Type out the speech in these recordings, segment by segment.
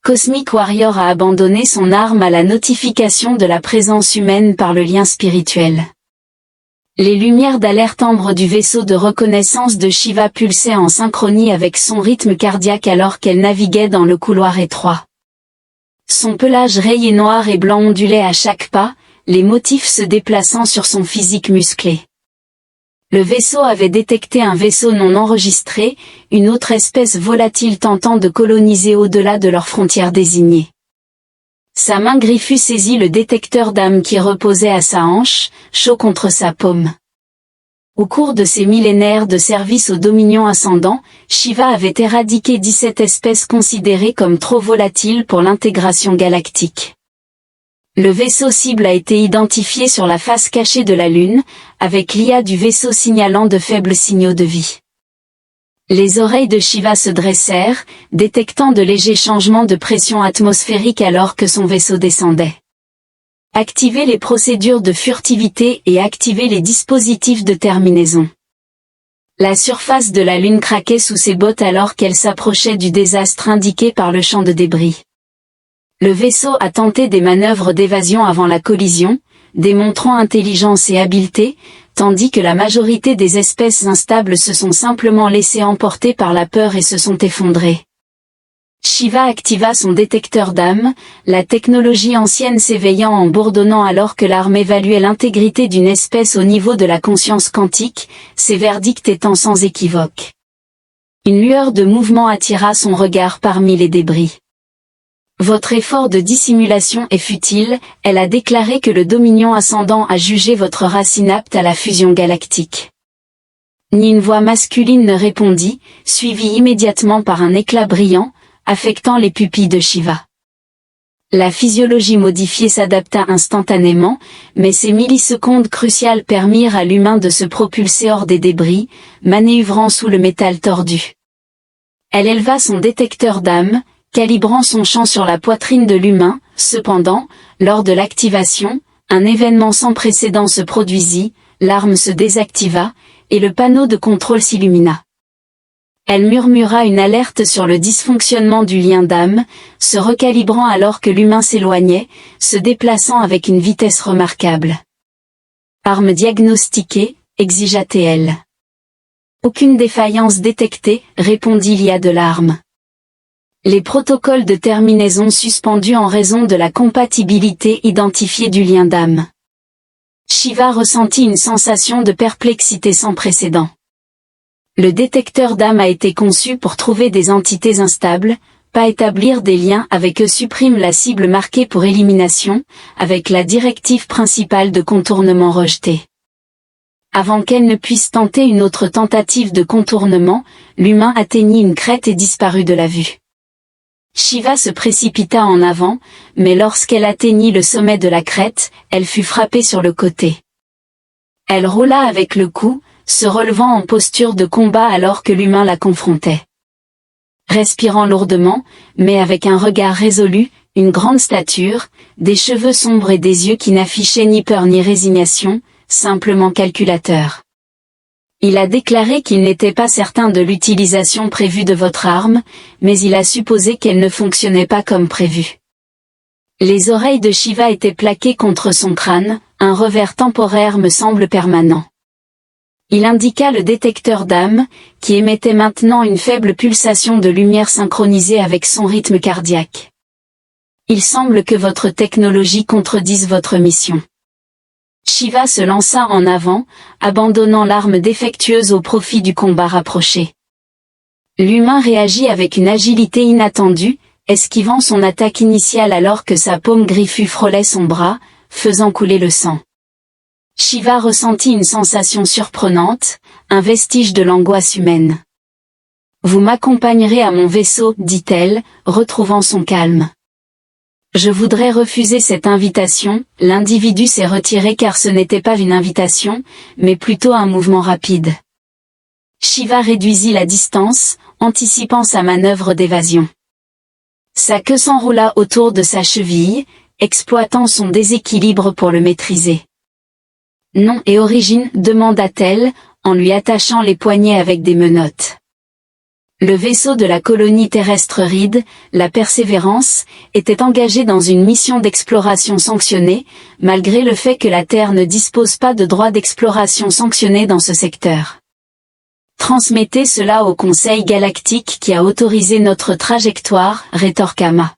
Cosmic Warrior a abandonné son arme à la notification de la présence humaine par le lien spirituel. Les lumières d'alerte ambre du vaisseau de reconnaissance de Shiva pulsaient en synchronie avec son rythme cardiaque alors qu'elle naviguait dans le couloir étroit. Son pelage rayé noir et blanc ondulait à chaque pas, les motifs se déplaçant sur son physique musclé. Le vaisseau avait détecté un vaisseau non enregistré, une autre espèce volatile tentant de coloniser au-delà de leurs frontières désignées. Sa main griffue saisit le détecteur d'âme qui reposait à sa hanche, chaud contre sa paume. Au cours de ses millénaires de service au Dominion ascendant, Shiva avait éradiqué 17 espèces considérées comme trop volatiles pour l'intégration galactique. Le vaisseau cible a été identifié sur la face cachée de la Lune, avec l'IA du vaisseau signalant de faibles signaux de vie. Les oreilles de Shiva se dressèrent, détectant de légers changements de pression atmosphérique alors que son vaisseau descendait. Activez les procédures de furtivité et activez les dispositifs de terminaison. La surface de la Lune craquait sous ses bottes alors qu'elle s'approchait du désastre indiqué par le champ de débris. Le vaisseau a tenté des manœuvres d'évasion avant la collision, démontrant intelligence et habileté, tandis que la majorité des espèces instables se sont simplement laissées emporter par la peur et se sont effondrées. Shiva activa son détecteur d'âme, la technologie ancienne s'éveillant en bourdonnant alors que l'arme évaluait l'intégrité d'une espèce au niveau de la conscience quantique, ses verdicts étant sans équivoque. Une lueur de mouvement attira son regard parmi les débris. Votre effort de dissimulation est futile, elle a déclaré que le Dominion ascendant a jugé votre race inapte à la fusion galactique. Ni une voix masculine ne répondit, suivie immédiatement par un éclat brillant, affectant les pupilles de Shiva. La physiologie modifiée s'adapta instantanément, mais ces millisecondes cruciales permirent à l'humain de se propulser hors des débris, manœuvrant sous le métal tordu. Elle éleva son détecteur d'âme, calibrant son champ sur la poitrine de l'humain. Cependant, lors de l'activation, un événement sans précédent se produisit, l'arme se désactiva, et le panneau de contrôle s'illumina. Elle murmura une alerte sur le dysfonctionnement du lien d'âme, se recalibrant alors que l'humain s'éloignait, se déplaçant avec une vitesse remarquable. Arme diagnostiquée, exigea-t-elle. Aucune défaillance détectée, répondit l'IA de l'arme. Les protocoles de terminaison suspendus en raison de la compatibilité identifiée du lien d'âme. Shiva ressentit une sensation de perplexité sans précédent. Le détecteur d'âme a été conçu pour trouver des entités instables, pas établir des liens avec eux. Supprime la cible marquée pour élimination, avec la directive principale de contournement rejetée. Avant qu'elle ne puisse tenter une autre tentative de contournement, l'humain atteignit une crête et disparut de la vue. Shiva se précipita en avant, mais lorsqu'elle atteignit le sommet de la crête, elle fut frappée sur le côté. Elle roula avec le cou, se relevant en posture de combat alors que l'humain la confrontait. Respirant lourdement, mais avec un regard résolu, une grande stature, des cheveux sombres et des yeux qui n'affichaient ni peur ni résignation, simplement calculateur. Il a déclaré qu'il n'était pas certain de l'utilisation prévue de votre arme, mais il a supposé qu'elle ne fonctionnait pas comme prévu. Les oreilles de Shiva étaient plaquées contre son crâne, un revers temporaire me semble permanent. Il indiqua le détecteur d'âme, qui émettait maintenant une faible pulsation de lumière synchronisée avec son rythme cardiaque. Il semble que votre technologie contredise votre mission. Shiva se lança en avant, abandonnant l'arme défectueuse au profit du combat rapproché. L'humain réagit avec une agilité inattendue, esquivant son attaque initiale alors que sa paume griffue frôlait son bras, faisant couler le sang. Shiva ressentit une sensation surprenante, un vestige de l'angoisse humaine. « Vous m'accompagnerez à mon vaisseau, dit-elle, retrouvant son calme. Je voudrais refuser cette invitation. » L'individu s'est retiré car ce n'était pas une invitation, mais plutôt un mouvement rapide. Shiva réduisit la distance, anticipant sa manœuvre d'évasion. Sa queue s'enroula autour de sa cheville, exploitant son déséquilibre pour le maîtriser. « Nom et origine ?» demanda-t-elle, en lui attachant les poignets avec des menottes. Le vaisseau de la colonie terrestre Reed, la Persévérance, était engagé dans une mission d'exploration sanctionnée, malgré le fait que la Terre ne dispose pas de droit d'exploration sanctionné dans ce secteur. Transmettez cela au Conseil galactique qui a autorisé notre trajectoire, rétorqua Ma.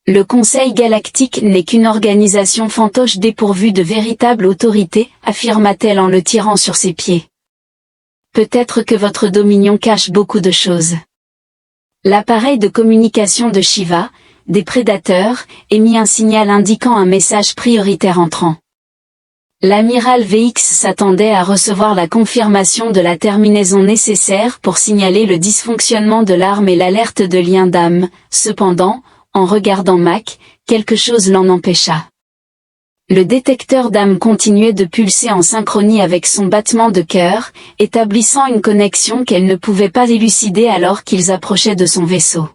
Le Conseil galactique n'est qu'une organisation fantoche dépourvue de véritable autorité, affirma-t-elle en le tirant sur ses pieds. Peut-être que votre dominion cache beaucoup de choses. L'appareil de communication de Shiva, des prédateurs, émit un signal indiquant un message prioritaire entrant. L'amiral VX s'attendait à recevoir la confirmation de la terminaison nécessaire pour signaler le dysfonctionnement de l'arme et l'alerte de lien d'âme. Cependant, en regardant Mac, quelque chose l'en empêcha. Le détecteur d'âme continuait de pulser en synchronie avec son battement de cœur, établissant une connexion qu'elle ne pouvait pas élucider alors qu'ils approchaient de son vaisseau.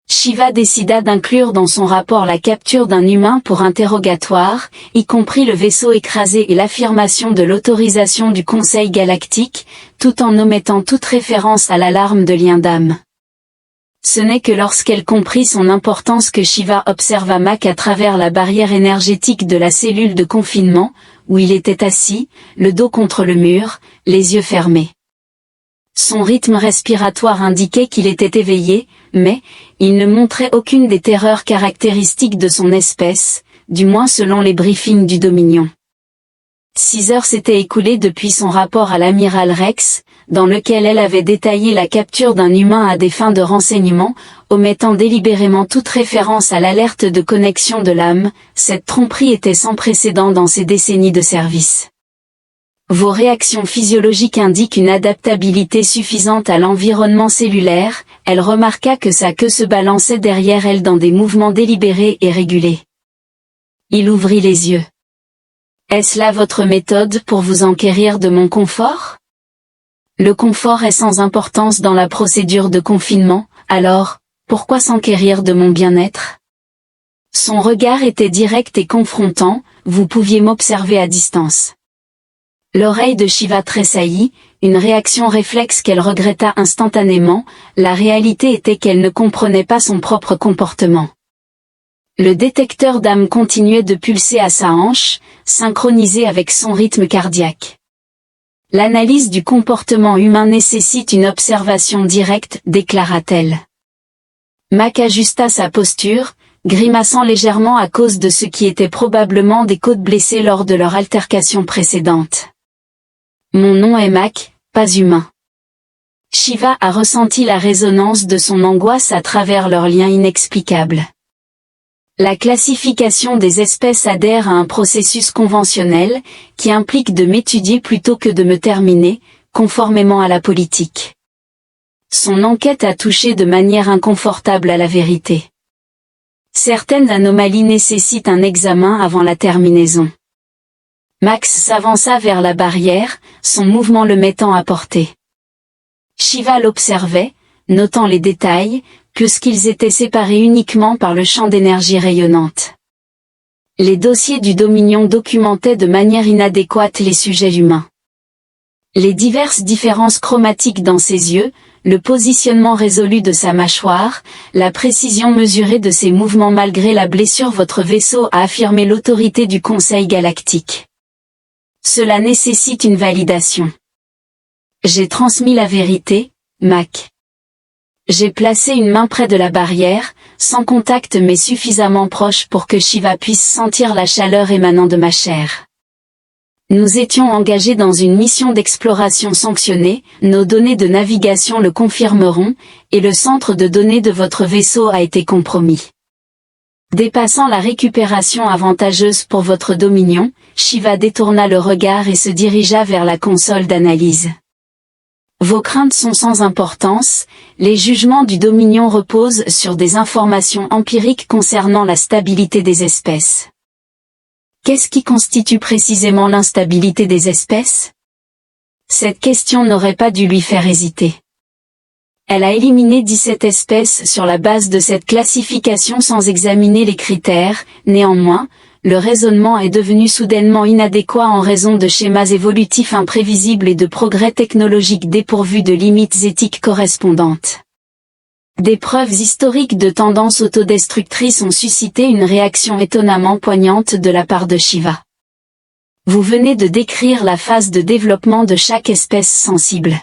Shiva décida d'inclure dans son rapport la capture d'un humain pour interrogatoire, y compris le vaisseau écrasé et l'affirmation de l'autorisation du Conseil galactique, tout en omettant toute référence à l'alarme de lien d'âme. Ce n'est que lorsqu'elle comprit son importance que Shiva observa Mac à travers la barrière énergétique de la cellule de confinement, où il était assis, le dos contre le mur, les yeux fermés. Son rythme respiratoire indiquait qu'il était éveillé, mais il ne montrait aucune des terreurs caractéristiques de son espèce, du moins selon les briefings du Dominion. 6 heures s'étaient écoulées depuis son rapport à l'amiral Rex, dans lequel elle avait détaillé la capture d'un humain à des fins de renseignement, omettant délibérément toute référence à l'alerte de connexion de l'âme. Cette tromperie était sans précédent dans ses décennies de service. Vos réactions physiologiques indiquent une adaptabilité suffisante à l'environnement cellulaire. Elle remarqua que sa queue se balançait derrière elle dans des mouvements délibérés et régulés. Il ouvrit les yeux. Est-ce là votre méthode pour vous enquérir de mon confort? Le confort est sans importance dans la procédure de confinement, alors, pourquoi s'enquérir de mon bien-être? Son regard était direct et confrontant, vous pouviez m'observer à distance. L'oreille de Shiva tressaillit, une réaction réflexe qu'elle regretta instantanément, la réalité était qu'elle ne comprenait pas son propre comportement. Le détecteur d'âme continuait de pulser à sa hanche, synchronisé avec son rythme cardiaque. L'analyse du comportement humain nécessite une observation directe, déclara-t-elle. Mac ajusta sa posture, grimaçant légèrement à cause de ce qui était probablement des côtes blessées lors de leur altercation précédente. Mon nom est Mac, pas humain. Shiva a ressenti la résonance de son angoisse à travers leur lien inexplicable. La classification des espèces adhère à un processus conventionnel, qui implique de m'étudier plutôt que de me terminer, conformément à la politique. Son enquête a touché de manière inconfortable à la vérité. Certaines anomalies nécessitent un examen avant la terminaison. Max s'avança vers la barrière, son mouvement le mettant à portée. Shiva l'observait, notant les détails, puisqu'ils étaient séparés uniquement par le champ d'énergie rayonnante. Les dossiers du Dominion documentaient de manière inadéquate les sujets humains. Les diverses différences chromatiques dans ses yeux, le positionnement résolu de sa mâchoire, la précision mesurée de ses mouvements malgré la blessure, votre vaisseau a affirmé l'autorité du Conseil galactique. Cela nécessite une validation. J'ai transmis la vérité, Mac. J'ai placé une main près de la barrière, sans contact mais suffisamment proche pour que Shiva puisse sentir la chaleur émanant de ma chair. Nous étions engagés dans une mission d'exploration sanctionnée, nos données de navigation le confirmeront, et le centre de données de votre vaisseau a été compromis. Dépassant la récupération avantageuse pour votre Dominion, Shiva détourna le regard et se dirigea vers la console d'analyse. Vos craintes sont sans importance, les jugements du Dominion reposent sur des informations empiriques concernant la stabilité des espèces. Qu'est-ce qui constitue précisément l'instabilité des espèces? Cette question n'aurait pas dû lui faire hésiter. Elle a éliminé 17 espèces sur la base de cette classification sans examiner les critères. Néanmoins, le raisonnement est devenu soudainement inadéquat en raison de schémas évolutifs imprévisibles et de progrès technologiques dépourvus de limites éthiques correspondantes. Des preuves historiques de tendances autodestructrices ont suscité une réaction étonnamment poignante de la part de Shiva. Vous venez de décrire la phase de développement de chaque espèce sensible.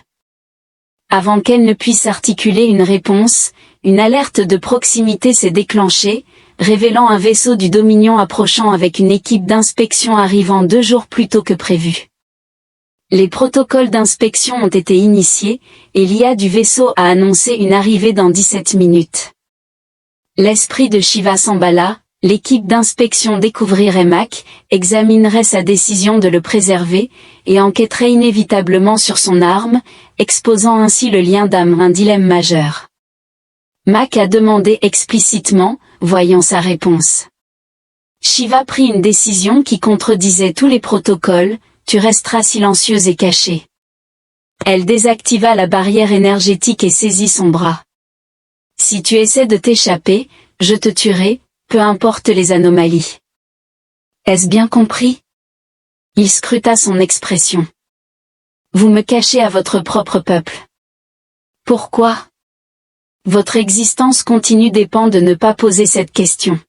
Avant qu'elle ne puisse articuler une réponse, une alerte de proximité s'est déclenchée, révélant un vaisseau du Dominion approchant avec une équipe d'inspection arrivant 2 jours plus tôt que prévu. Les protocoles d'inspection ont été initiés, et l'IA du vaisseau a annoncé une arrivée dans 17 minutes. L'esprit de Shiva s'emballa, l'équipe d'inspection découvrirait Mac, examinerait sa décision de le préserver, et enquêterait inévitablement sur son arme, exposant ainsi le lien d'âme, un dilemme majeur. Mac a demandé explicitement, voyant sa réponse. Shiva prit une décision qui contredisait tous les protocoles, tu resteras silencieuse et cachée. Elle désactiva la barrière énergétique et saisit son bras. Si tu essaies de t'échapper, je te tuerai, peu importe les anomalies. Est-ce bien compris? Il scruta son expression. Vous me cachez à votre propre peuple. Pourquoi? Votre existence continue dépend de ne pas poser cette question.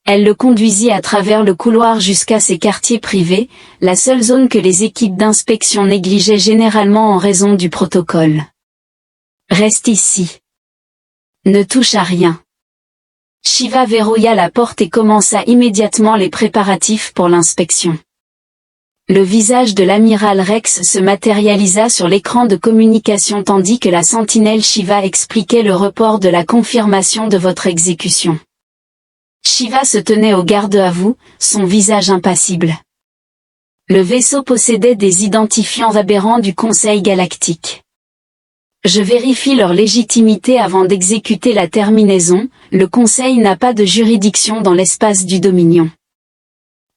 Elle le conduisit à travers le couloir jusqu'à ses quartiers privés, la seule zone que les équipes d'inspection négligeaient généralement en raison du protocole. Reste ici. Ne touche à rien. Shiva verrouilla la porte et commença immédiatement les préparatifs pour l'inspection. Le visage de l'amiral Rex se matérialisa sur l'écran de communication tandis que la sentinelle Shiva expliquait le report de la confirmation de votre exécution. Shiva se tenait au garde à vous, son visage impassible. Le vaisseau possédait des identifiants aberrants du Conseil galactique. Je vérifie leur légitimité avant d'exécuter la terminaison, le Conseil n'a pas de juridiction dans l'espace du Dominion.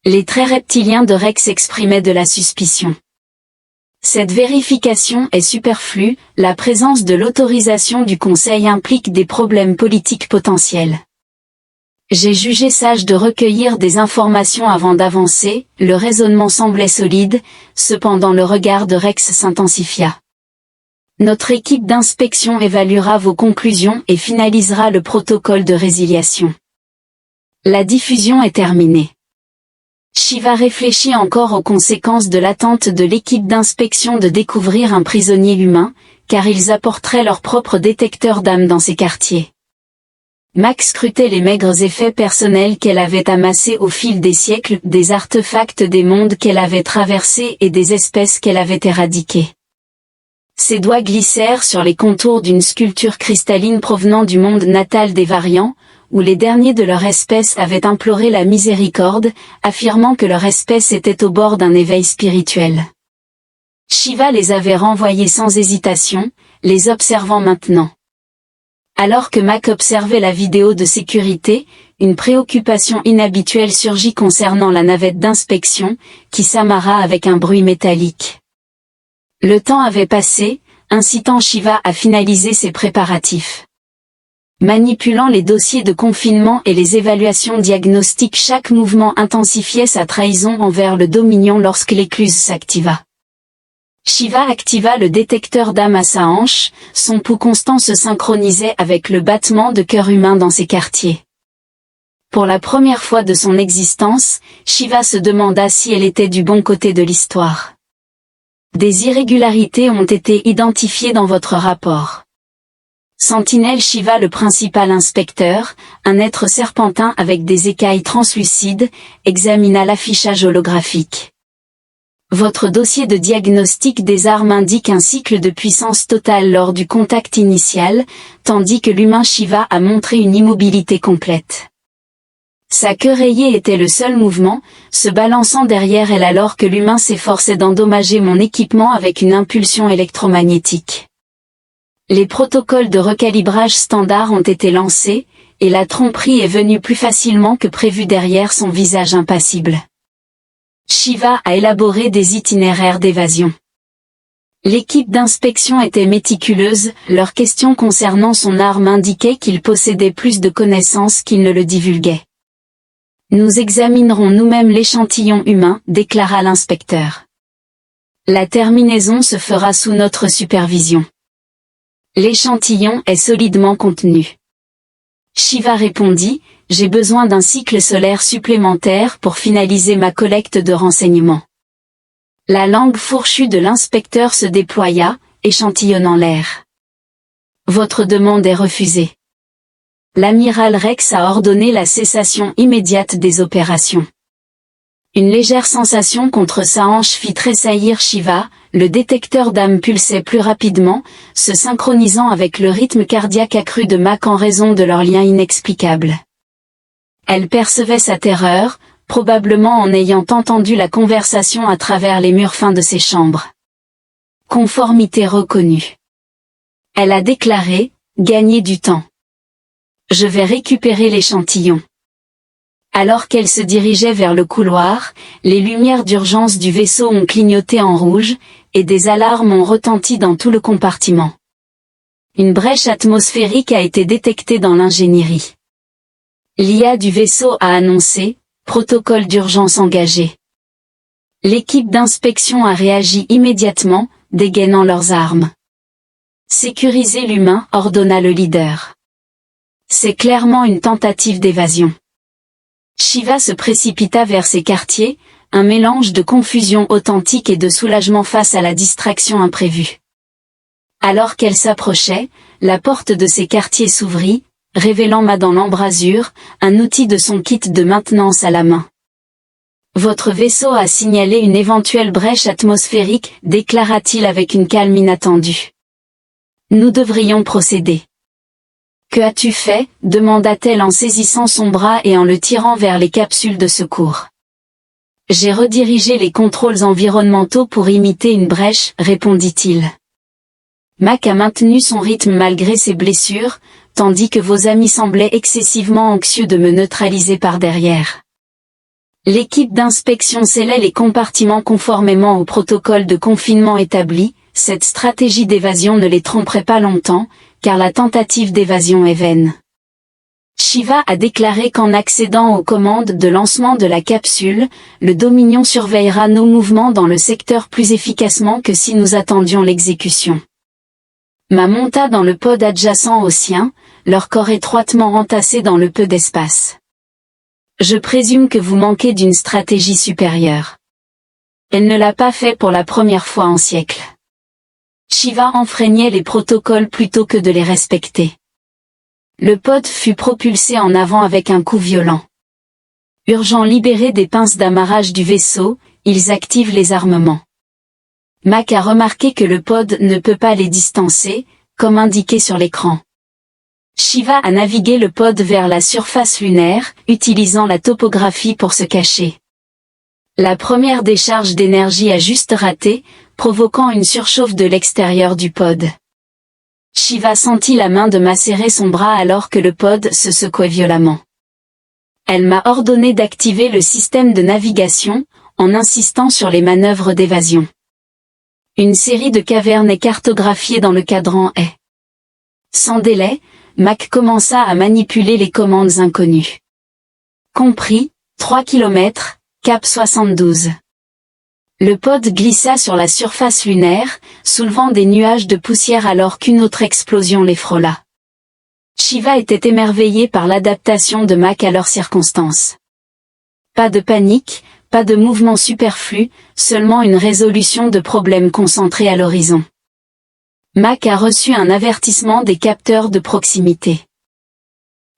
Les traits reptiliens de Rex exprimaient de la suspicion. Cette vérification est superflue, la présence de l'autorisation du Conseil implique des problèmes politiques potentiels. J'ai jugé sage de recueillir des informations avant d'avancer, le raisonnement semblait solide, cependant le regard de Rex s'intensifia. Notre équipe d'inspection évaluera vos conclusions et finalisera le protocole de résiliation. La diffusion est terminée. Shiva réfléchit encore aux conséquences de l'attente de l'équipe d'inspection de découvrir un prisonnier humain, car ils apporteraient leur propre détecteur d'âme dans ces quartiers. Mac scrutait les maigres effets personnels qu'elle avait amassés au fil des siècles, des artefacts des mondes qu'elle avait traversés et des espèces qu'elle avait éradiquées. Ses doigts glissèrent sur les contours d'une sculpture cristalline provenant du monde natal des variants, où les derniers de leur espèce avaient imploré la miséricorde, affirmant que leur espèce était au bord d'un éveil spirituel. Shiva les avait renvoyés sans hésitation, les observant maintenant. Alors que Mac observait la vidéo de sécurité, une préoccupation inhabituelle surgit concernant la navette d'inspection, qui s'amarra avec un bruit métallique. Le temps avait passé, incitant Shiva à finaliser ses préparatifs. Manipulant les dossiers de confinement et les évaluations diagnostiques, chaque mouvement intensifiait sa trahison envers le Dominion lorsque l'écluse s'activa. Shiva activa le détecteur d'âme à sa hanche, son pouls constant se synchronisait avec le battement de cœur humain dans ses quartiers. Pour la première fois de son existence, Shiva se demanda si elle était du bon côté de l'histoire. Des irrégularités ont été identifiées dans votre rapport. Sentinelle Shiva, le principal inspecteur, un être serpentin avec des écailles translucides, examina l'affichage holographique. Votre dossier de diagnostic des armes indique un cycle de puissance totale lors du contact initial, tandis que l'humain Shiva a montré une immobilité complète. Sa queue rayée était le seul mouvement, se balançant derrière elle alors que l'humain s'efforçait d'endommager mon équipement avec une impulsion électromagnétique. Les protocoles de recalibrage standard ont été lancés, et la tromperie est venue plus facilement que prévu derrière son visage impassible. Shiva a élaboré des itinéraires d'évasion. L'équipe d'inspection était méticuleuse, leurs questions concernant son arme indiquaient qu'il possédait plus de connaissances qu'il ne le divulguait. Nous examinerons nous-mêmes l'échantillon humain, déclara l'inspecteur. La terminaison se fera sous notre supervision. L'échantillon est solidement contenu. Shiva répondit, j'ai besoin d'un cycle solaire supplémentaire pour finaliser ma collecte de renseignements. La langue fourchue de l'inspecteur se déploya, échantillonnant l'air. Votre demande est refusée. L'amiral Rex a ordonné la cessation immédiate des opérations. Une légère sensation contre sa hanche fit tressaillir Shiva, le détecteur d'âme pulsait plus rapidement, se synchronisant avec le rythme cardiaque accru de Mac en raison de leur lien inexplicable. Elle percevait sa terreur, probablement en ayant entendu la conversation à travers les murs fins de ses chambres. Conformité reconnue. Elle a déclaré, gagner du temps. Je vais récupérer l'échantillon. Alors qu'elle se dirigeait vers le couloir, les lumières d'urgence du vaisseau ont clignoté en rouge, et des alarmes ont retenti dans tout le compartiment. Une brèche atmosphérique a été détectée dans l'ingénierie. L'IA du vaisseau a annoncé, protocole d'urgence engagé. L'équipe d'inspection a réagi immédiatement, dégainant leurs armes. Sécuriser l'humain, ordonna le leader. C'est clairement une tentative d'évasion. Shiva se précipita vers ses quartiers, un mélange de confusion authentique et de soulagement face à la distraction imprévue. Alors qu'elle s'approchait, la porte de ses quartiers s'ouvrit, révélant Ma dans l'embrasure, un outil de son kit de maintenance à la main. Votre vaisseau a signalé une éventuelle brèche atmosphérique, déclara-t-il avec une calme inattendue. Nous devrions procéder. Que as-tu fait? Demanda-t-elle en saisissant son bras et en le tirant vers les capsules de secours. J'ai redirigé les contrôles environnementaux pour imiter une brèche, répondit-il. Mac a maintenu son rythme malgré ses blessures, tandis que vos amis semblaient excessivement anxieux de me neutraliser par derrière. L'équipe d'inspection scellait les compartiments conformément au protocole de confinement établi, cette stratégie d'évasion ne les tromperait pas longtemps, car la tentative d'évasion est vaine. Shiva a déclaré qu'en accédant aux commandes de lancement de la capsule, le Dominion surveillera nos mouvements dans le secteur plus efficacement que si nous attendions l'exécution. Ma monta dans le pod adjacent au sien, leur corps étroitement entassés dans le peu d'espace. Je présume que vous manquez d'une stratégie supérieure. Elle ne l'a pas fait pour la première fois en siècles. Shiva enfreignait les protocoles plutôt que de les respecter. Le pod fut propulsé en avant avec un coup violent. Urgent libérer des pinces d'amarrage du vaisseau, ils activent les armements. Mac a remarqué que le pod ne peut pas les distancer, comme indiqué sur l'écran. Shiva a navigué le pod vers la surface lunaire, utilisant la topographie pour se cacher. La première décharge d'énergie a juste raté, provoquant une surchauffe de l'extérieur du pod. Shiva sentit la main de Ma serrer son bras alors que le pod se secouait violemment. Elle m'a ordonné d'activer le système de navigation, en insistant sur les manœuvres d'évasion. Une série de cavernes est cartographiée dans le cadran est. Sans délai, Mac commença à manipuler les commandes inconnues. Compris, 3 km, cap 72. Le pod glissa sur la surface lunaire, soulevant des nuages de poussière alors qu'une autre explosion les frôla. Shiva était émerveillé par l'adaptation de Mac à leurs circonstances. Pas de panique, pas de mouvement superflu, seulement une résolution de problèmes concentrés à l'horizon. Mac a reçu un avertissement des capteurs de proximité.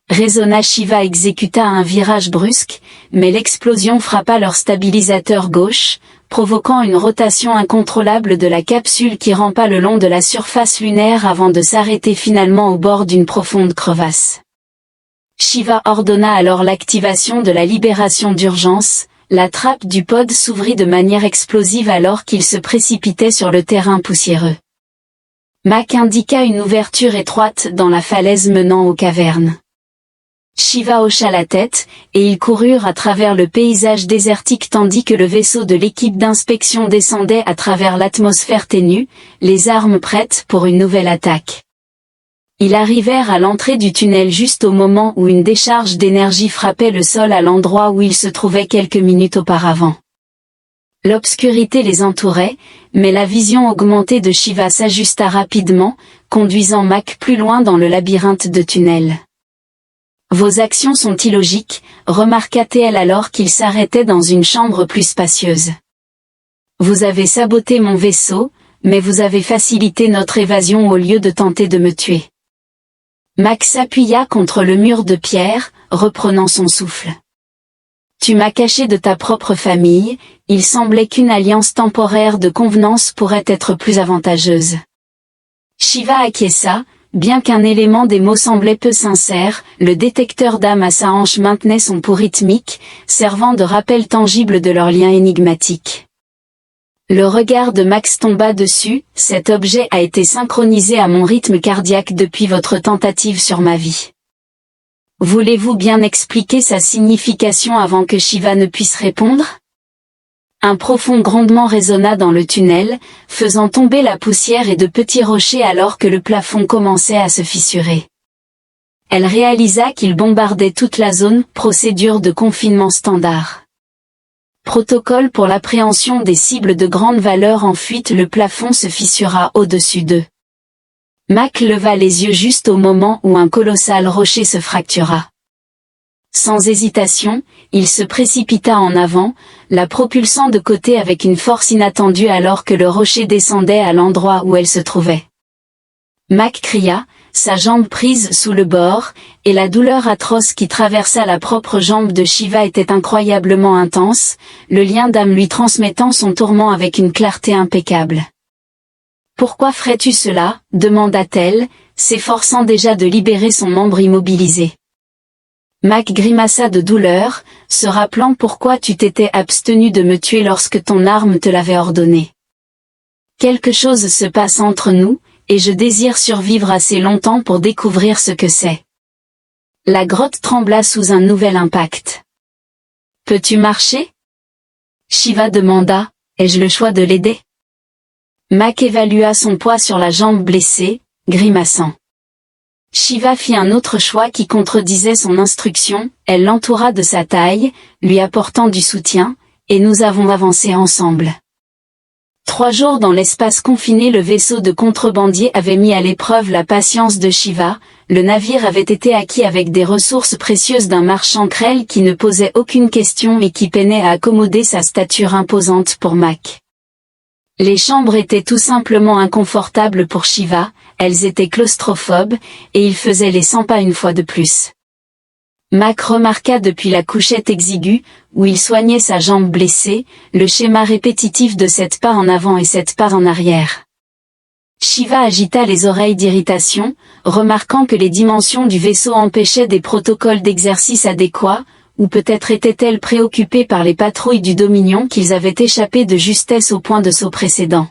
Résonna. Shiva exécuta un virage brusque, mais l'explosion frappa leur stabilisateur gauche, provoquant une rotation incontrôlable de la capsule qui rampa le long de la surface lunaire avant de s'arrêter finalement au bord d'une profonde crevasse. Shiva ordonna alors l'activation de la libération d'urgence, la trappe du pod s'ouvrit de manière explosive alors qu'il se précipitait sur le terrain poussiéreux. Mac indiqua une ouverture étroite dans la falaise menant aux cavernes. Shiva hocha la tête, et ils coururent à travers le paysage désertique tandis que le vaisseau de l'équipe d'inspection descendait à travers l'atmosphère ténue, les armes prêtes pour une nouvelle attaque. Ils arrivèrent à l'entrée du tunnel juste au moment où une décharge d'énergie frappait le sol à l'endroit où ils se trouvaient quelques minutes auparavant. L'obscurité les entourait, mais la vision augmentée de Shiva s'ajusta rapidement, conduisant Mac plus loin dans le labyrinthe de tunnels. « Vos actions sont illogiques », remarqua-t-elle alors qu'il s'arrêtait dans une chambre plus spacieuse. « Vous avez saboté mon vaisseau, mais vous avez facilité notre évasion au lieu de tenter de me tuer. » Mac s'appuya contre le mur de pierre, reprenant son souffle. « Tu m'as caché de ta propre famille, il semblait qu'une alliance temporaire de convenance pourrait être plus avantageuse. » Shiva acquiesça, bien qu'un élément des mots semblait peu sincère, le détecteur d'âme à sa hanche maintenait son pouls rythmique, servant de rappel tangible de leur lien énigmatique. Le regard de Max tomba dessus, cet objet a été synchronisé à mon rythme cardiaque depuis votre tentative sur ma vie. Voulez-vous bien expliquer sa signification avant que Shiva ne puisse répondre? Un profond grondement résonna dans le tunnel, faisant tomber la poussière et de petits rochers alors que le plafond commençait à se fissurer. Elle réalisa qu'il bombardait toute la zone, procédure de confinement standard. Protocole pour l'appréhension des cibles de grande valeur en fuite. Le plafond se fissura au-dessus d'eux. Mac leva les yeux juste au moment où un colossal rocher se fractura. Sans hésitation, il se précipita en avant, la propulsant de côté avec une force inattendue alors que le rocher descendait à l'endroit où elle se trouvait. Mac cria, sa jambe prise sous le bord, et la douleur atroce qui traversa la propre jambe de Shiva était incroyablement intense, le lien d'âme lui transmettant son tourment avec une clarté impeccable. « Pourquoi ferais-tu cela ?» demanda-t-elle, s'efforçant déjà de libérer son membre immobilisé. Mac grimaça de douleur, se rappelant pourquoi tu t'étais abstenu de me tuer lorsque ton arme te l'avait ordonné. Quelque chose se passe entre nous, et je désire survivre assez longtemps pour découvrir ce que c'est. La grotte trembla sous un nouvel impact. Peux-tu marcher? Shiva demanda, ai-je le choix de l'aider? Mac évalua son poids sur la jambe blessée, grimaçant. Shiva fit un autre choix qui contredisait son instruction, elle l'entoura de sa taille, lui apportant du soutien, et nous avons avancé ensemble. 3 jours dans l'espace confiné, le vaisseau de contrebandier avait mis à l'épreuve la patience de Shiva, le navire avait été acquis avec des ressources précieuses d'un marchand grêle qui ne posait aucune question et qui peinait à accommoder sa stature imposante pour Mac. Les chambres étaient tout simplement inconfortables pour Shiva, elles étaient claustrophobes, et il faisait les 100 pas une fois de plus. Mac remarqua depuis la couchette exiguë, où il soignait sa jambe blessée, le schéma répétitif de 7 pas en avant et 7 pas en arrière. Shiva agita les oreilles d'irritation, remarquant que les dimensions du vaisseau empêchaient des protocoles d'exercice adéquats, ou peut-être était-elle préoccupée par les patrouilles du Dominion qu'ils avaient échappé de justesse au point de saut précédent.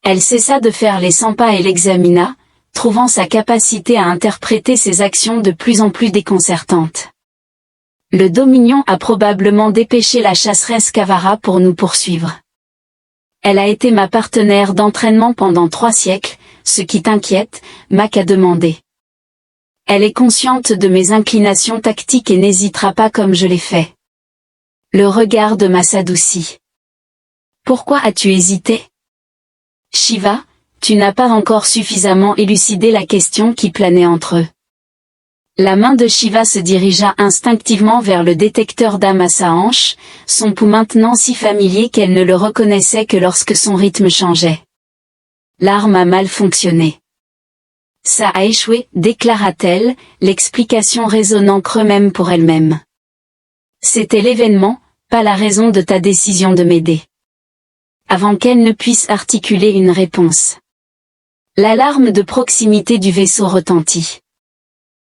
Elle cessa de faire les 100 pas et l'examina, trouvant sa capacité à interpréter ses actions de plus en plus déconcertante. Le Dominion a probablement dépêché la chasseresse Kavara pour nous poursuivre. Elle a été ma partenaire d'entraînement pendant 3 siècles, ce qui t'inquiète, Mac a demandé. Elle est consciente de mes inclinations tactiques et n'hésitera pas comme je l'ai fait. Le regard de Mac s'adoucit. Pourquoi as-tu hésité? Shiva, tu n'as pas encore suffisamment élucidé la question qui planait entre eux. La main de Shiva se dirigea instinctivement vers le détecteur d'âme à sa hanche, son pouls maintenant si familier qu'elle ne le reconnaissait que lorsque son rythme changeait. L'arme a mal fonctionné. Ça a échoué, déclara-t-elle, l'explication résonnant creux même pour elle-même. C'était l'événement, pas la raison de ta décision de m'aider. Avant qu'elle ne puisse articuler une réponse. L'alarme de proximité du vaisseau retentit.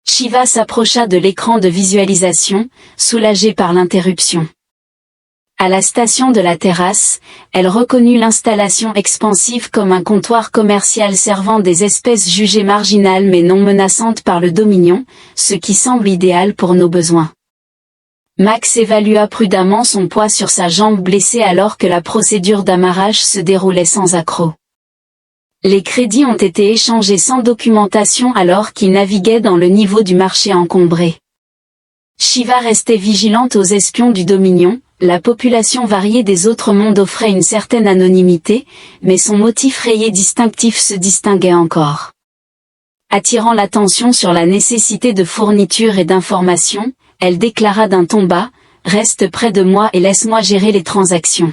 Shiva s'approcha de l'écran de visualisation, soulagée par l'interruption. À la station de la terrasse, elle reconnut l'installation expansive comme un comptoir commercial servant des espèces jugées marginales mais non menaçantes par le Dominion, ce qui semble idéal pour nos besoins. Max évalua prudemment son poids sur sa jambe blessée alors que la procédure d'amarrage se déroulait sans accroc. Les crédits ont été échangés sans documentation alors qu'ils naviguaient dans le niveau du marché encombré. Shiva restait vigilante aux espions du Dominion, la population variée des autres mondes offrait une certaine anonymité, mais son motif rayé distinctif se distinguait encore. Attirant l'attention sur la nécessité de fournitures et d'informations, elle déclara d'un ton bas, « Reste près de moi et laisse-moi gérer les transactions. »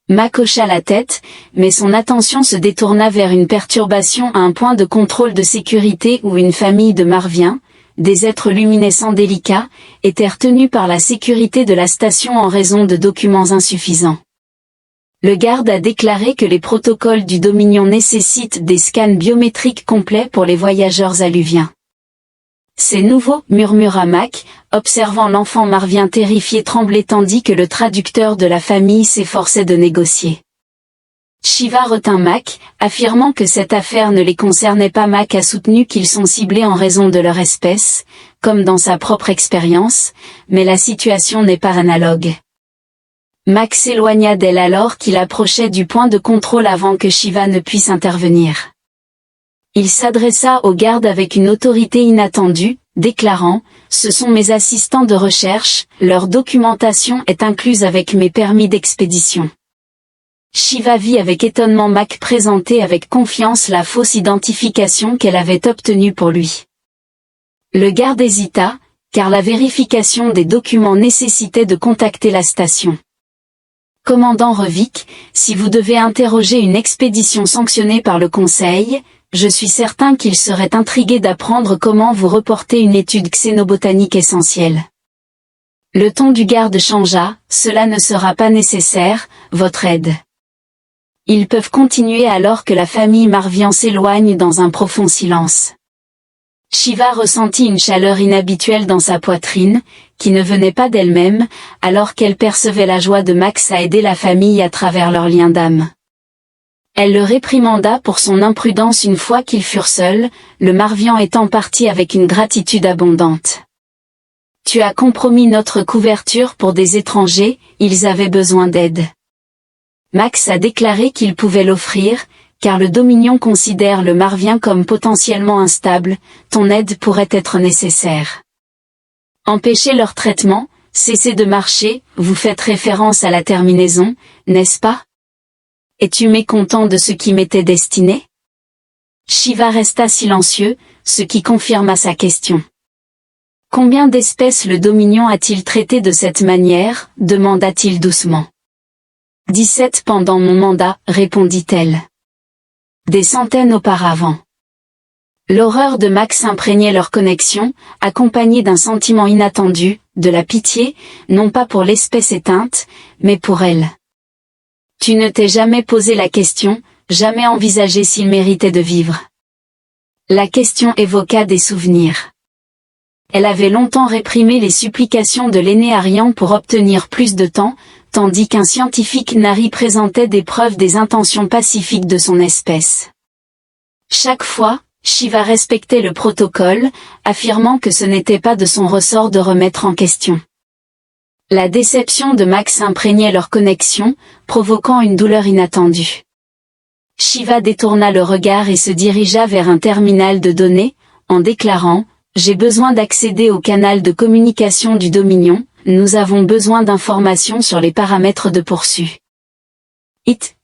Mac hocha la tête, mais son attention se détourna vers une perturbation à un point de contrôle de sécurité où une famille de Marviens, des êtres luminescents délicats, étaient retenus par la sécurité de la station en raison de documents insuffisants. Le garde a déclaré que les protocoles du Dominion nécessitent des scans biométriques complets pour les voyageurs alluviens. C'est nouveau, murmura Mac, observant l'enfant marvien terrifié trembler tandis que le traducteur de la famille s'efforçait de négocier. Shiva retint Mac, affirmant que cette affaire ne les concernait pas. Mac a soutenu qu'ils sont ciblés en raison de leur espèce, comme dans sa propre expérience, mais la situation n'est pas analogue. Mac s'éloigna d'elle alors qu'il approchait du point de contrôle avant que Shiva ne puisse intervenir. Il s'adressa au garde avec une autorité inattendue, déclarant « Ce sont mes assistants de recherche, leur documentation est incluse avec mes permis d'expédition. » Shiva vit avec étonnement Mac présenter avec confiance la fausse identification qu'elle avait obtenue pour lui. Le garde hésita, car la vérification des documents nécessitait de contacter la station. Commandant Revik, si vous devez interroger une expédition sanctionnée par le Conseil, je suis certain qu'il serait intrigué d'apprendre comment vous reportez une étude xénobotanique essentielle. Le ton du garde changea, cela ne sera pas nécessaire, votre aide. Ils peuvent continuer alors que la famille Marvian s'éloigne dans un profond silence. Shiva ressentit une chaleur inhabituelle dans sa poitrine, qui ne venait pas d'elle-même, alors qu'elle percevait la joie de Max à aider la famille à travers leur lien d'âme. Elle le réprimanda pour son imprudence une fois qu'ils furent seuls, le Marvian étant parti avec une gratitude abondante. « Tu as compromis notre couverture pour des étrangers, ils avaient besoin d'aide. » Max a déclaré qu'il pouvait l'offrir, car le Dominion considère le Marvien comme potentiellement instable, ton aide pourrait être nécessaire. Empêcher leur traitement, cesser de marcher, vous faites référence à la terminaison, n'est-ce pas? Es-tu mécontent de ce qui m'était destiné? Shiva resta silencieux, ce qui confirma sa question. Combien d'espèces le Dominion a-t-il traité de cette manière, demanda-t-il doucement. 17 pendant mon mandat, répondit-elle. Des centaines auparavant. L'horreur de Max imprégnait leur connexion, accompagnée d'un sentiment inattendu, de la pitié, non pas pour l'espèce éteinte, mais pour elle. Tu ne t'es jamais posé la question, jamais envisagé s'il méritait de vivre. La question évoqua des souvenirs. Elle avait longtemps réprimé les supplications de l'aîné Arian pour obtenir plus de temps, tandis qu'un scientifique Nari présentait des preuves des intentions pacifiques de son espèce. Chaque fois, Shiva respectait le protocole, affirmant que ce n'était pas de son ressort de remettre en question. La déception de Max imprégnait leur connexion, provoquant une douleur inattendue. Shiva détourna le regard et se dirigea vers un terminal de données, en déclarant « J'ai besoin d'accéder au canal de communication du Dominion, nous avons besoin d'informations sur les paramètres de poursuite. »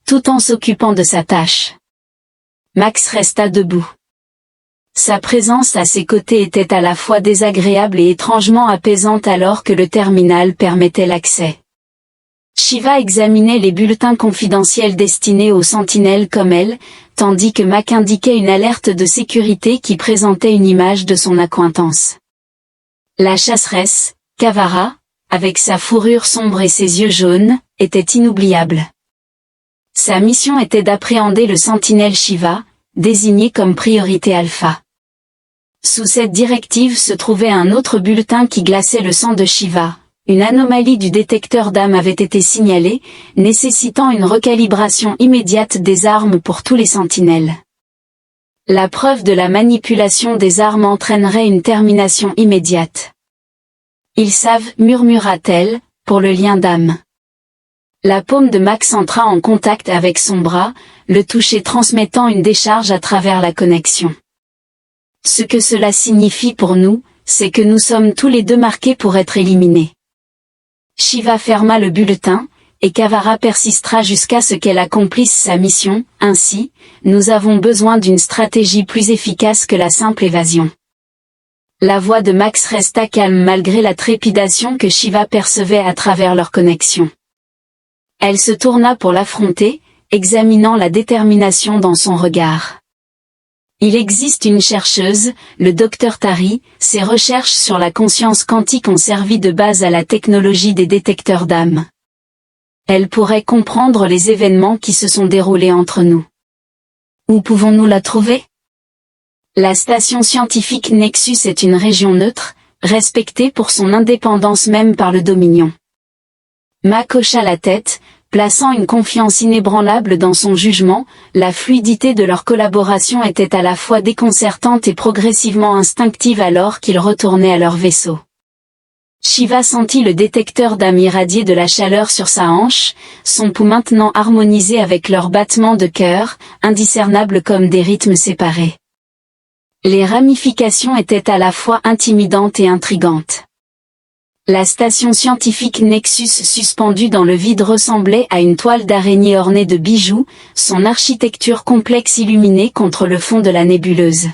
Tout en s'occupant de sa tâche. Max resta debout. Sa présence à ses côtés était à la fois désagréable et étrangement apaisante alors que le terminal permettait l'accès. Shiva examinait les bulletins confidentiels destinés aux sentinelles comme elle, tandis que Mac indiquait une alerte de sécurité qui présentait une image de son accointance. La chasseresse, Kavara, avec sa fourrure sombre et ses yeux jaunes, était inoubliable. Sa mission était d'appréhender le sentinelle Shiva, désigné comme priorité alpha. Sous cette directive se trouvait un autre bulletin qui glaçait le sang de Shiva. Une anomalie du détecteur d'âme avait été signalée, nécessitant une recalibration immédiate des armes pour tous les sentinelles. La preuve de la manipulation des armes entraînerait une termination immédiate. Ils savent, murmura-t-elle, pour le lien d'âme. La paume de Max entra en contact avec son bras, le toucher transmettant une décharge à travers la connexion. Ce que cela signifie pour nous, c'est que nous sommes tous les deux marqués pour être éliminés. Shiva ferma le bulletin, et Kavara persistera jusqu'à ce qu'elle accomplisse sa mission. Ainsi, nous avons besoin d'une stratégie plus efficace que la simple évasion. La voix de Max resta calme malgré la trépidation que Shiva percevait à travers leur connexion. Elle se tourna pour l'affronter, examinant la détermination dans son regard. Il existe une chercheuse, le Dr Tari, ses recherches sur la conscience quantique ont servi de base à la technologie des détecteurs d'âme. Elle pourrait comprendre les événements qui se sont déroulés entre nous. Où pouvons-nous la trouver? La station scientifique Nexus est une région neutre, respectée pour son indépendance même par le Dominion. Mac hocha la tête, plaçant une confiance inébranlable dans son jugement. La fluidité de leur collaboration était à la fois déconcertante et progressivement instinctive alors qu'ils retournaient à leur vaisseau. Shiva sentit le détecteur d'âme irradier de la chaleur sur sa hanche, son pouls maintenant harmonisé avec leurs battements de cœur, indiscernables comme des rythmes séparés. Les ramifications étaient à la fois intimidantes et intrigantes. La station scientifique Nexus suspendue dans le vide ressemblait à une toile d'araignée ornée de bijoux, son architecture complexe illuminée contre le fond de la nébuleuse.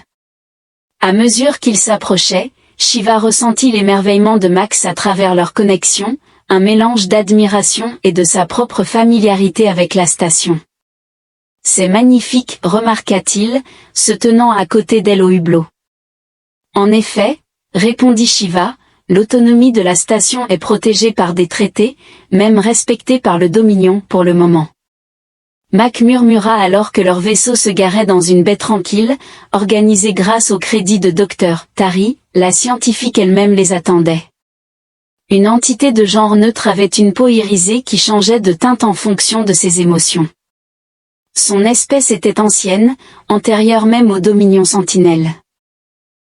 À mesure qu'ils s'approchaient, Shiva ressentit l'émerveillement de Max à travers leur connexion, un mélange d'admiration et de sa propre familiarité avec la station. « C'est magnifique », remarqua-t-il, se tenant à côté d'elle au hublot. « En effet, » répondit Shiva, « l'autonomie de la station est protégée par des traités, même respectée par le Dominion pour le moment. » Mac murmura alors que leur vaisseau se garait dans une baie tranquille, organisée grâce au crédit de Dr Tari, la scientifique elle-même les attendait. Une entité de genre neutre avait une peau irisée qui changeait de teinte en fonction de ses émotions. Son espèce était ancienne, antérieure même au Dominion Sentinelle.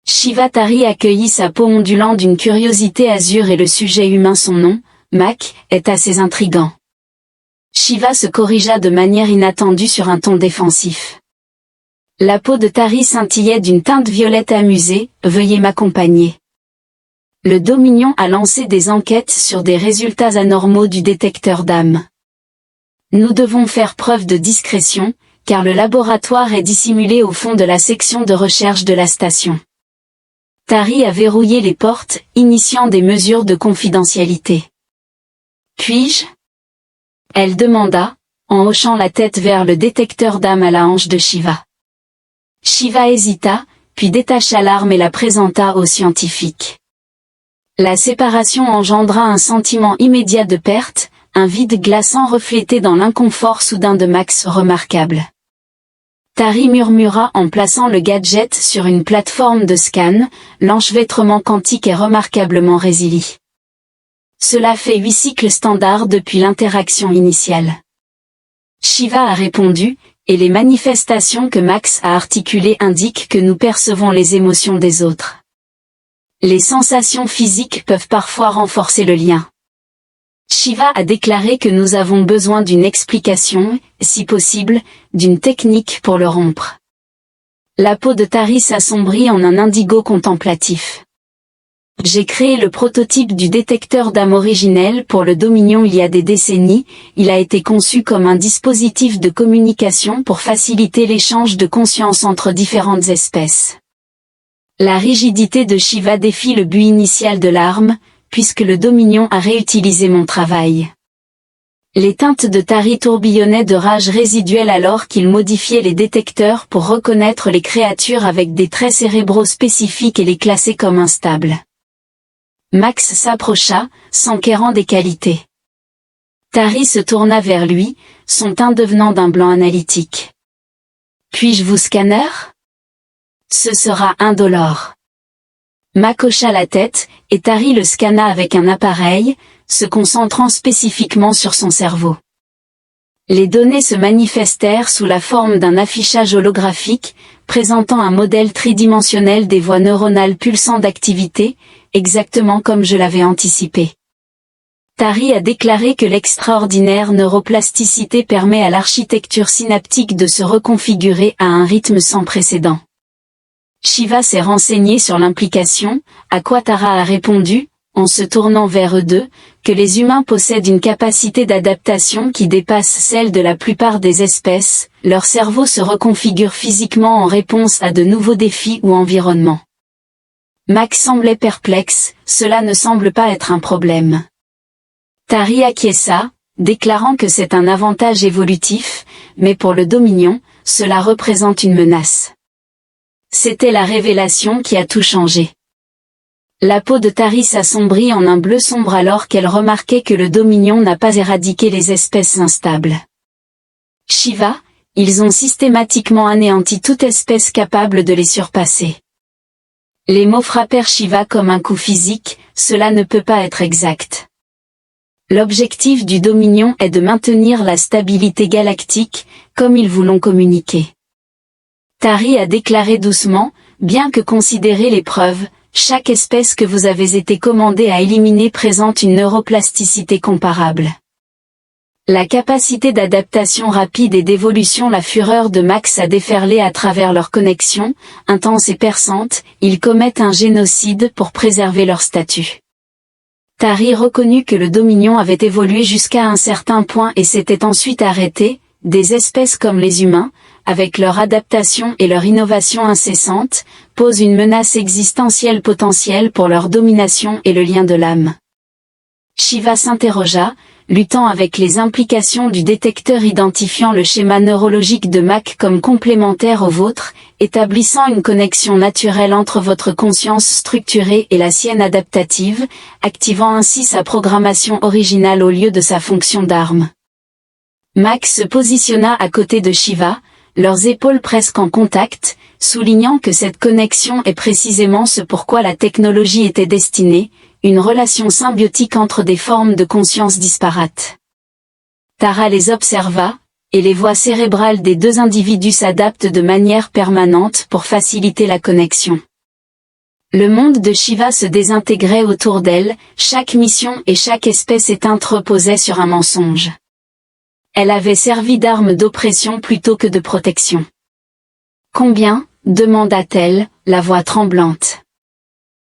Shiva Tari accueillit sa peau ondulant d'une curiosité azur et le sujet humain son nom, Mac, est assez intrigant. Shiva se corrigea de manière inattendue sur un ton défensif. La peau de Tari scintillait d'une teinte violette amusée, « Veuillez m'accompagner. » Le Dominion a lancé des enquêtes sur des résultats anormaux du détecteur d'âme. Nous devons faire preuve de discrétion, car le laboratoire est dissimulé au fond de la section de recherche de la station. Tari a verrouillé les portes, initiant des mesures de confidentialité. « Puis-je » elle demanda, en hochant la tête vers le détecteur d'âme à la hanche de Shiva. Shiva hésita, puis détacha l'arme et la présenta au scientifique. La séparation engendra un sentiment immédiat de perte, un vide glaçant reflété dans l'inconfort soudain de Max remarquable. Tari murmura en plaçant le gadget sur une plateforme de scan, l'enchevêtrement quantique est remarquablement résilient. Cela fait 8 cycles standards depuis l'interaction initiale. Shiva a répondu, et les manifestations que Max a articulées indiquent que nous percevons les émotions des autres. Les sensations physiques peuvent parfois renforcer le lien. Shiva a déclaré que nous avons besoin d'une explication, si possible, d'une technique pour le rompre. La peau de Tari s'assombrit en un indigo contemplatif. J'ai créé le prototype du détecteur d'âme originel pour le Dominion il y a des décennies. Il a été conçu comme un dispositif de communication pour faciliter l'échange de conscience entre différentes espèces. La rigidité de Shiva défie le but initial de l'arme, puisque le Dominion a réutilisé mon travail. Les teintes de Tari tourbillonnaient de rage résiduelle alors qu'il modifiait les détecteurs pour reconnaître les créatures avec des traits cérébraux spécifiques et les classer comme instables. Max s'approcha, s'enquérant des qualités. Tari se tourna vers lui, son teint devenant d'un blanc analytique. « Puis-je vous scanner ? Ce sera indolore. » Mac hocha la tête, et Tari le scanna avec un appareil, se concentrant spécifiquement sur son cerveau. Les données se manifestèrent sous la forme d'un affichage holographique, présentant un modèle tridimensionnel des voies neuronales pulsant d'activité, exactement comme je l'avais anticipé. Tari a déclaré que l'extraordinaire neuroplasticité permet à l'architecture synaptique de se reconfigurer à un rythme sans précédent. Shiva s'est renseigné sur l'implication, à quoi Tara a répondu, en se tournant vers eux deux, que les humains possèdent une capacité d'adaptation qui dépasse celle de la plupart des espèces, leur cerveau se reconfigure physiquement en réponse à de nouveaux défis ou environnements. Mac semblait perplexe, cela ne semble pas être un problème. Tari acquiesça, déclarant que c'est un avantage évolutif, mais pour le Dominion, cela représente une menace. C'était la révélation qui a tout changé. La peau de Tari s'assombrit en un bleu sombre alors qu'elle remarquait que le Dominion n'a pas éradiqué les espèces instables. Shiva, ils ont systématiquement anéanti toute espèce capable de les surpasser. Les mots frappèrent Shiva comme un coup physique, cela ne peut pas être exact. L'objectif du Dominion est de maintenir la stabilité galactique, comme ils vous l'ont communiqué. Tari a déclaré doucement, bien que considérez les preuves, chaque espèce que vous avez été commandé à éliminer présente une neuroplasticité comparable. La capacité d'adaptation rapide et d'évolution, la fureur de Max a déferlé à travers leurs connexions, intenses et perçantes, ils commettent un génocide pour préserver leur statut. Tari reconnut que le Dominion avait évolué jusqu'à un certain point et s'était ensuite arrêté, des espèces comme les humains, avec leur adaptation et leur innovation incessante, posent une menace existentielle potentielle pour leur domination et le lien de l'âme. Shiva s'interrogea, luttant avec les implications du détecteur identifiant le schéma neurologique de Mac comme complémentaire au vôtre, établissant une connexion naturelle entre votre conscience structurée et la sienne adaptative, activant ainsi sa programmation originale au lieu de sa fonction d'arme. Mac se positionna à côté de Shiva, leurs épaules presque en contact, soulignant que cette connexion est précisément ce pourquoi la technologie était destinée, une relation symbiotique entre des formes de conscience disparates. Tara les observa, et les voies cérébrales des deux individus s'adaptent de manière permanente pour faciliter la connexion. Le monde de Shiva se désintégrait autour d'elle, chaque mission et chaque espèce éteinte reposait sur un mensonge. Elle avait servi d'arme d'oppression plutôt que de protection. « Combien ?» demanda-t-elle, la voix tremblante.